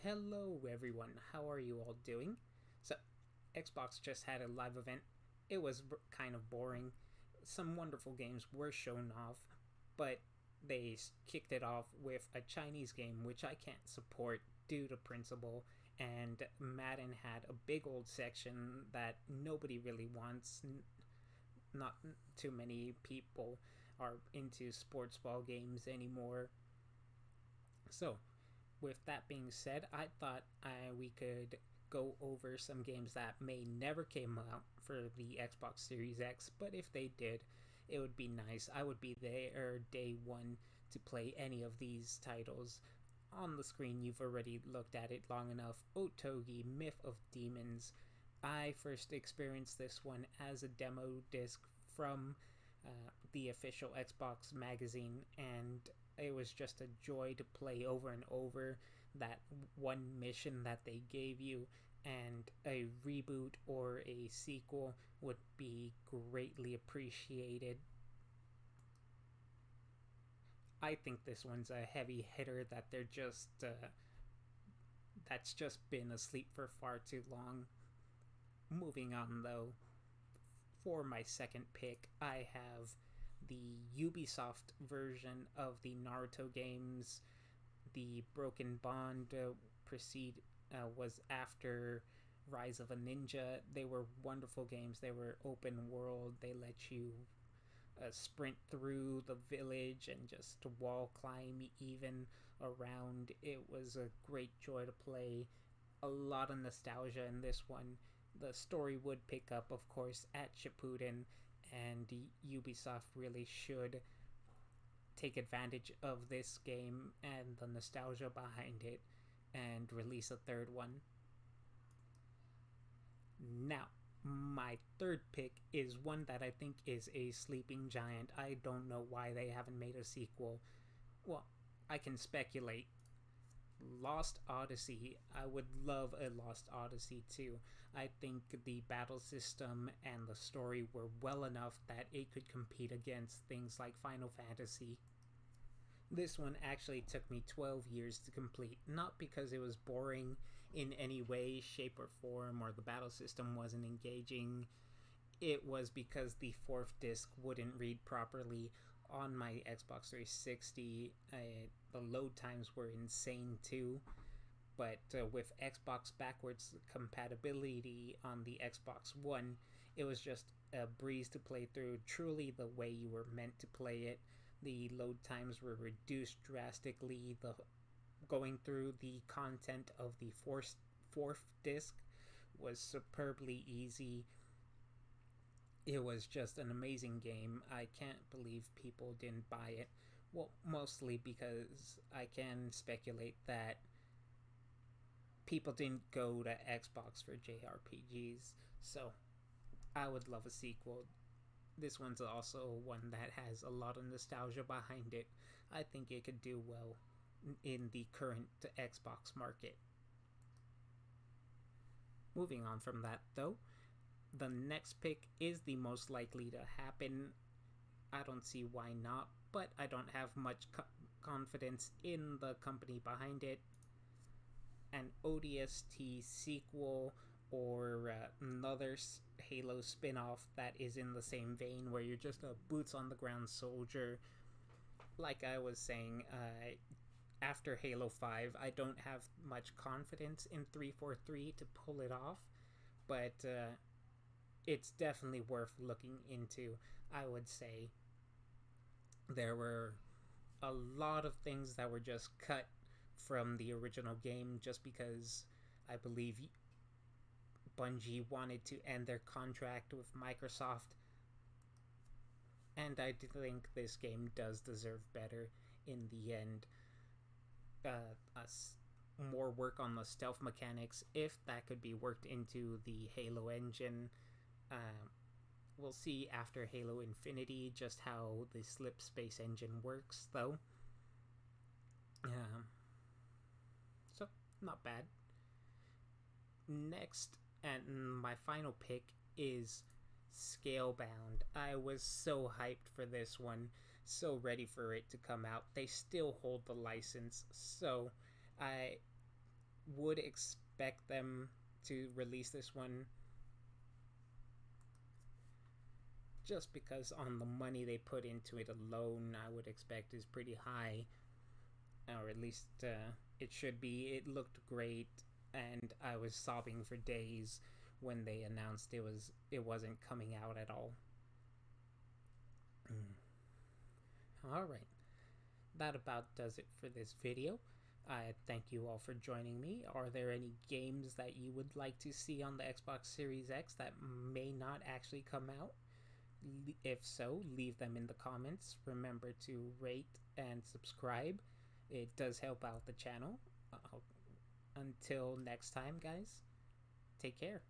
Hello, everyone. How are you all doing? So, Xbox just had a live event. It was kind of boring. Some wonderful games were shown off, but they kicked it off with a Chinese game which I can't support due to principle. And Madden had a big old section that nobody really wants. Not too many people are into sports ball games anymore. So, with that being said, I thought we could go over some games that may never came out for the Xbox Series X, but if they did, it would be nice. I would be there day one to play any of these titles. On the screen, you've already looked at it long enough. Otogi, Myth of Demons. I first experienced this one as a demo disc from the official Xbox magazine, and it was just a joy to play over and over that one mission that they gave you, and a reboot or a sequel would be greatly appreciated. I think this one's a heavy hitter that they're just that's just been asleep for far too long. Moving on though, for my second pick, I have the Ubisoft version of the Naruto games. The Broken Bond was after Rise of a Ninja. They were wonderful games. They were open world. They let you sprint through the village and just wall climb even around. It was a great joy to play. A lot of nostalgia in this one. The story would pick up, of course, at Shippuden, and Ubisoft really should take advantage of this game and the nostalgia behind it and release a third one. Now, my third pick is one that I think is a sleeping giant. I don't know why they haven't made a sequel. Well, I can speculate. Lost Odyssey. I would love a Lost Odyssey too. I think the battle system and the story were well enough that it could compete against things like Final Fantasy. This one actually took me 12 years to complete, not because it was boring in any way, shape, or form, or the battle system wasn't engaging. It was because the fourth disc wouldn't read properly on my Xbox 360. The load times were insane too, but with Xbox backwards compatibility on the Xbox One, it was just a breeze to play through, truly the way you were meant to play it. The load times were reduced drastically. Going through the content of the fourth disc was superbly easy. It was just an amazing game. I can't believe people didn't buy it. Well, mostly because I can speculate that people didn't go to Xbox for JRPGs, so I would love a sequel. This one's also one that has a lot of nostalgia behind it. I think it could do well in the current Xbox market. Moving on from that, though, the next pick is the most likely to happen. I don't see why not, but I don't have much confidence in the company behind it. An ODST sequel or another Halo spin-off that is in the same vein where you're just a boots-on-the-ground soldier. Like I was saying, after Halo 5, I don't have much confidence in 343 to pull it off, but it's definitely worth looking into, I would say. There were a lot of things that were just cut from the original game just because I believe Bungie wanted to end their contract with Microsoft, and I think this game does deserve better in the end. More work on the stealth mechanics, if that could be worked into the Halo engine. We'll see after Halo Infinity just how the slip space engine works, though. So, not bad. Next, and my final pick is Scalebound. I was so hyped for this one, so ready for it to come out. They still hold the license, so I would expect them to release this one just because on the money they put into it alone, I would expect is pretty high, or at least it should be. It looked great, and I was sobbing for days when they announced it wasn't coming out at all. All right, that about does it for this video. I thank you all for joining me. Are there any games that you would like to see on the Xbox Series X that may not actually come out? If so, leave them in the comments. Remember to rate and subscribe. It does help out the channel. Until next time, guys, take care.